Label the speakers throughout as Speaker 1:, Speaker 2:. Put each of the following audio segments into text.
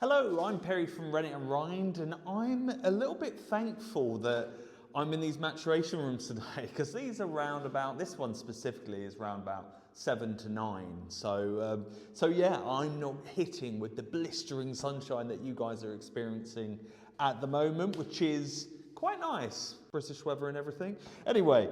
Speaker 1: Hello, I'm Perry from Rennet Rind, and I'm a little bit thankful that I'm in these maturation rooms today because these are round about, this one specifically is round about 7 to 9. So yeah, I'm not hitting with the blistering sunshine that you guys are experiencing at the moment, which is quite nice, British weather and everything. Anyway,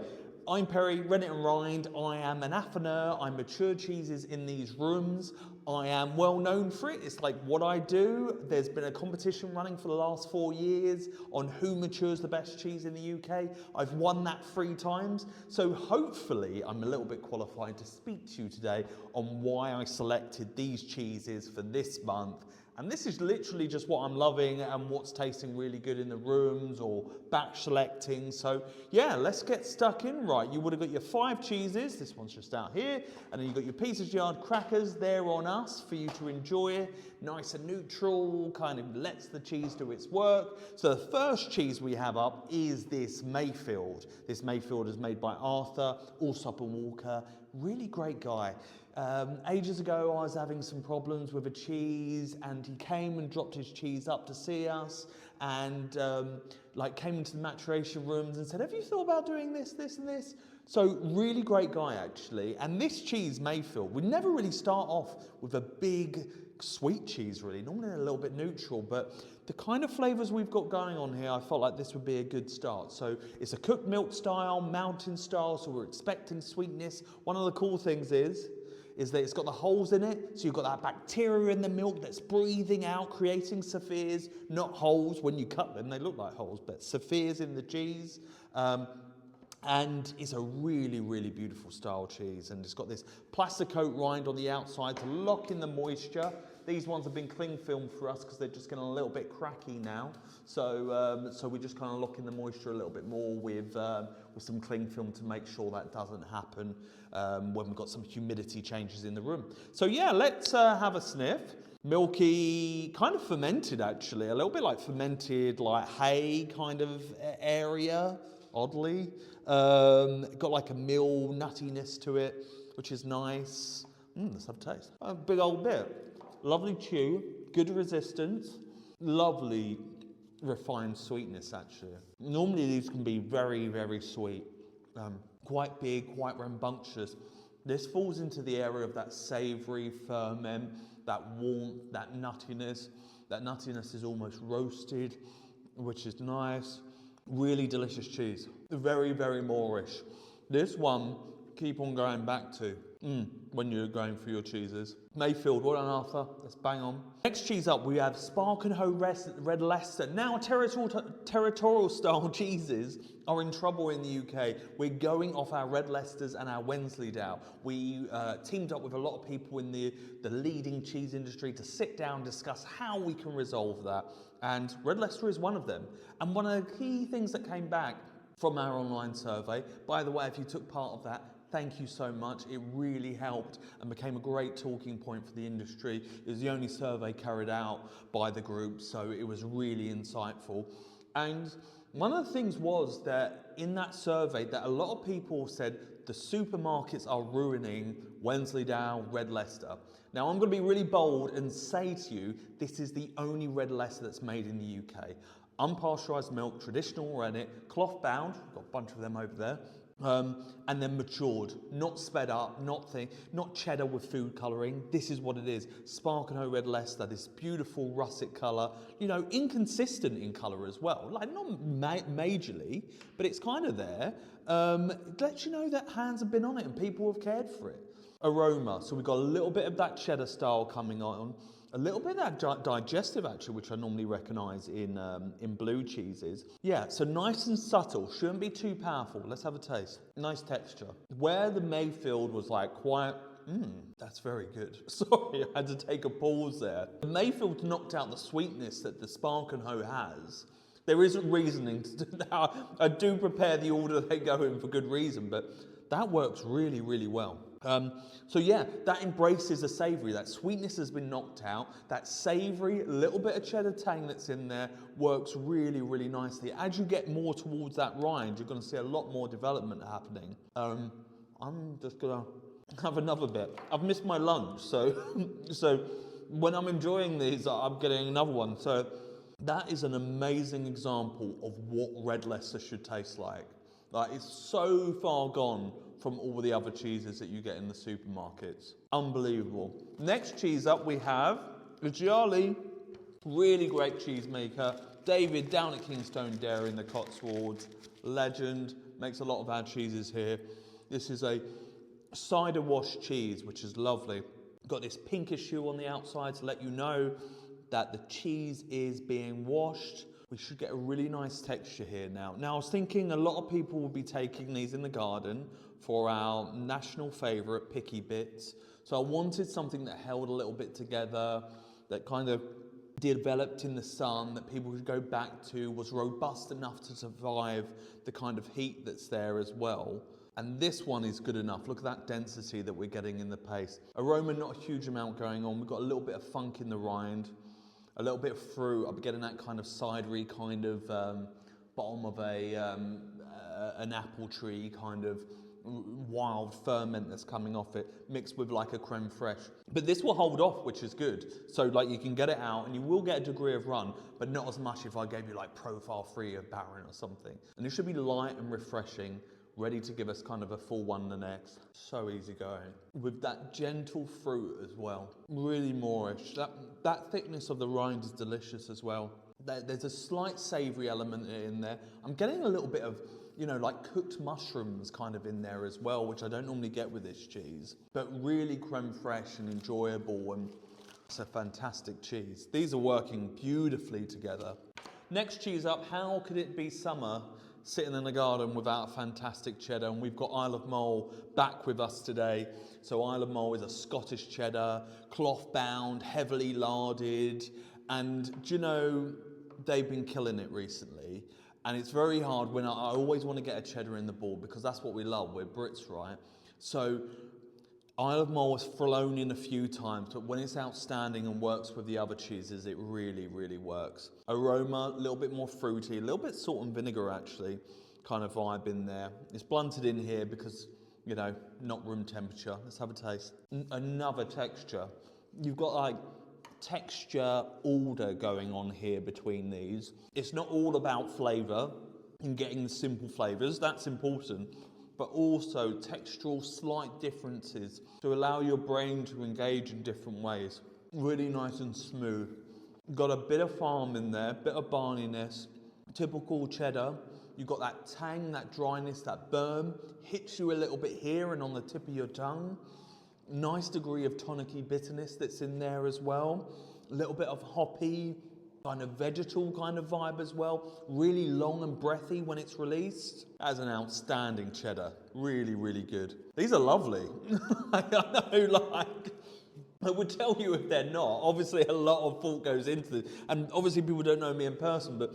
Speaker 1: I'm Perry, Rennet Rind. I am an Affineur. I mature cheeses in these rooms. I am well known for it. It's like what I do. There's been a competition running for the last 4 years on who matures the best cheese in the UK. I've won that 3 times. So hopefully I'm a little bit qualified to speak to you today on why I selected these cheeses for this month. And this is literally just what I'm loving and what's tasting really good in the rooms or batch selecting. So yeah, let's get stuck in. Right, you would have got your 5 cheeses. This one's just out here. And then you've got your Peter's Yard crackers. They're on us for you to enjoy. Nice and neutral, kind of lets the cheese do its work. So the first cheese we have up is this Mayfield. This Mayfield is made by Arthur, Allsop and Walker. Really great guy. Ages ago, I was having some problems with a cheese, and he came and dropped his cheese up to see us, and came into the maturation rooms and said, "Have you thought about doing this, this, and this?" So really great guy actually. And this cheese, Mayfield, we never really start off with a big sweet cheese really. Normally a little bit neutral, but the kind of flavours we've got going on here, I felt like this would be a good start. So it's a cooked milk style, mountain style, so we're expecting sweetness. One of the cool things is that it's got the holes in it, so you've got that bacteria in the milk that's breathing out, creating sapphires, not holes. When you cut them, they look like holes, but sapphires in the cheese. And it's a really, really beautiful style cheese, and it's got this plastic coat rind on the outside to lock in the moisture. These ones have been cling filmed for us because they're just getting a little bit cracky now. So we're just kind of locking the moisture a little bit more with some cling film to make sure that doesn't happen when we've got some humidity changes in the room. So yeah, let's have a sniff. Milky, kind of fermented actually, a little bit like fermented like hay kind of area, oddly. Got like a mill nuttiness to it, which is nice. Let's have a taste. A big old bit. Lovely chew, good resistance, lovely refined sweetness actually. Normally these can be very, very sweet, quite big, quite rambunctious. This falls into the area of that savoury ferment, that warmth, that nuttiness. That nuttiness is almost roasted, which is nice. Really delicious cheese. Very, very Moorish. This one, keep on going back to when you're going for your cheeses. Mayfield, well done Arthur, let's bang on. Next cheese up, we have Spark and Hoe Red Leicester. Now territorial style cheeses are in trouble in the UK. We're going off our Red Leicesters and our Wensleydale. We teamed up with a lot of people in the leading cheese industry to sit down, discuss how we can resolve that. And Red Leicester is one of them. And one of the key things that came back from our online survey, by the way, if you took part of that, thank you so much. It really helped and became a great talking point for the industry. It was the only survey carried out by the group, so it was really insightful. And one of the things was that in that survey that a lot of people said the supermarkets are ruining Wensleydale Red Leicester. Now I'm going to be really bold and say to you, this is the only Red Leicester that's made in the UK. Unpasteurised milk, traditional rennet, cloth bound, got a bunch of them over there. And then matured, not sped up, not cheddar with food colouring. This is what it is. Spark and Hoe Red Leicester, this beautiful russet colour, you know, inconsistent in colour as well. Like not majorly, but it's kind of there. It lets you know that hands have been on it and people have cared for it. Aroma, so we've got a little bit of that cheddar style coming on. A little bit of that digestive actually, which I normally recognise in blue cheeses. Yeah, so nice and subtle, shouldn't be too powerful. Let's have a taste. Nice texture. Where the Mayfield was like quite, that's very good. Sorry, I had to take a pause there. The Mayfield knocked out the sweetness that the Spark and Hoe has. There isn't reasoning to do that. I do prepare the order they go in for good reason, but that works really, really well. So yeah, that embraces the savoury. That sweetness has been knocked out. That savoury, little bit of cheddar tang that's in there works really, really nicely. As you get more towards that rind, you're going to see a lot more development happening. I'm just going to have another bit. I've missed my lunch, so when I'm enjoying these, I'm getting another one. So that is an amazing example of what Red Leicester should taste like. Like, it's so far gone from all the other cheeses that you get in the supermarkets. Unbelievable. Next cheese up we have is Gialli. Really great cheesemaker. David down at Kingstone Dairy in the Cotswolds. Legend. Makes a lot of our cheeses here. This is a cider-washed cheese, which is lovely. Got this pinkish hue on the outside to let you know that the cheese is being washed. We should get a really nice texture here now. Now, I was thinking a lot of people will be taking these in the garden for our national favourite, Picky Bits. So I wanted something that held a little bit together, that kind of developed in the sun, that people could go back to, was robust enough to survive the kind of heat that's there as well. And this one is good enough. Look at that density that we're getting in the paste. Aroma, not a huge amount going on. We've got a little bit of funk in the rind, a little bit of fruit. I'm getting that kind of cidery kind of bottom of an apple tree kind of wild ferment that's coming off it, mixed with like a creme fraiche. But this will hold off, which is good. So like you can get it out and you will get a degree of run, but not as much if I gave you like profile free of Baron or something. And it should be light and refreshing, ready to give us kind of a full one the next. So easy going. With that gentle fruit as well. Really moorish. That thickness of the rind is delicious as well. There's a slight savoury element in there. I'm getting a little bit of, you know, like cooked mushrooms kind of in there as well, which I don't normally get with this cheese. But really creme fraiche and enjoyable, and it's a fantastic cheese. These are working beautifully together. Next cheese up, how could it be summer sitting in the garden without a fantastic cheddar? And we've got Isle of Mull back with us today. So Isle of Mull is a Scottish cheddar, cloth bound, heavily larded, and do you know, they've been killing it recently. And it's very hard when I always want to get a cheddar in the bowl because that's what we love. We're Brits, right? So Isle of Mull has flown in a few times, but when it's outstanding and works with the other cheeses, it really, really works. Aroma, a little bit more fruity, a little bit salt and vinegar actually, kind of vibe in there. It's blunted in here because, you know, not room temperature. Let's have a taste. Another texture. You've got like texture order going on here between these. It's not all about flavour and getting the simple flavours, that's important, but also textural slight differences to allow your brain to engage in different ways. Really nice and smooth. Got a bit of farm in there, bit of barniness, typical cheddar. You've got that tang, that dryness, that burn, hits you a little bit here and on the tip of your tongue. Nice degree of tonicy bitterness that's in there as well. A little bit of hoppy, kind of vegetal kind of vibe as well. Really long and breathy when it's released. That's an outstanding cheddar. Really, really good. These are lovely. I know, like, I would tell you if they're not. Obviously, a lot of thought goes into this. And obviously, people don't know me in person, but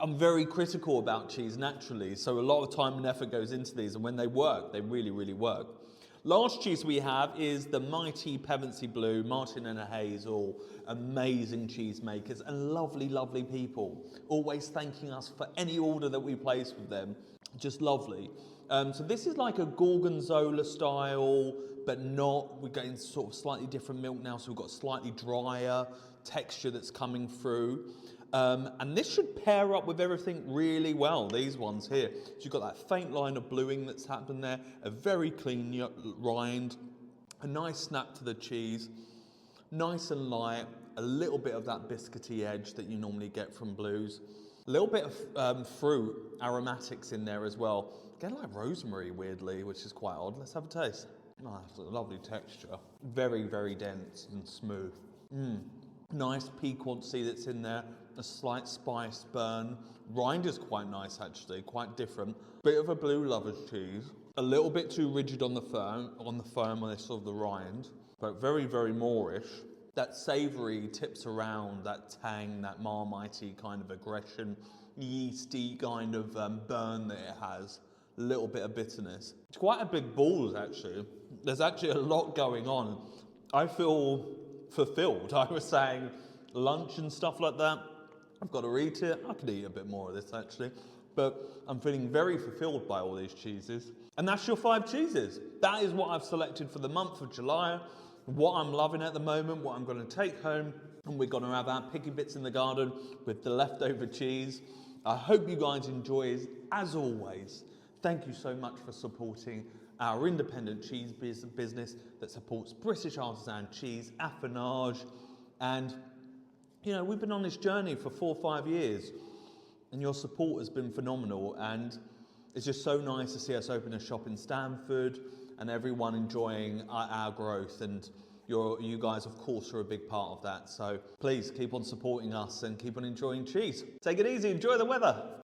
Speaker 1: I'm very critical about cheese naturally. So a lot of time and effort goes into these. And when they work, they really, really work. Last cheese we have is the mighty Pevensey Blue, Martin and Hazel, amazing cheesemakers and lovely, lovely people, always thanking us for any order that we place with them, just lovely. So this is like a Gorgonzola style, but not, we're getting sort of slightly different milk now, so we've got slightly drier texture that's coming through. And this should pair up with everything really well, these ones here. So you've got that faint line of bluing that's happened there, a very clean rind, a nice snap to the cheese, nice and light, a little bit of that biscuity edge that you normally get from blues. A little bit of fruit, aromatics in there as well. Again, like rosemary, weirdly, which is quite odd. Let's have a taste. Oh, it's a lovely texture. Very, very dense and smooth. Nice piquancy that's in there. A slight spice burn. Rind is quite nice actually, quite different. Bit of a blue lover's cheese. A little bit too rigid on the firmness of the rind, but very, very moorish. That savoury tips around, that tang, that marmitey kind of aggression, yeasty kind of burn that it has. A little bit of bitterness. It's quite a big balls actually. There's actually a lot going on. I feel fulfilled. I was saying lunch and stuff like that. I've got to eat it. I could eat a bit more of this actually, but I'm feeling very fulfilled by all these cheeses. And that's your 5 cheeses. That is what I've selected for the month of July. what I'm loving at the moment, what I'm going to take home, and we're going to have our picky bits in the garden with the leftover cheese. I hope you guys enjoy. As always, thank you so much for supporting our independent cheese business that supports British artisan cheese, Affineur, and you know, we've been on this journey for 4 or 5 years, and your support has been phenomenal, and it's just so nice to see us open a shop in Stamford and everyone enjoying our growth, and you guys, of course, are a big part of that. So please keep on supporting us and keep on enjoying cheese. Take it easy, enjoy the weather.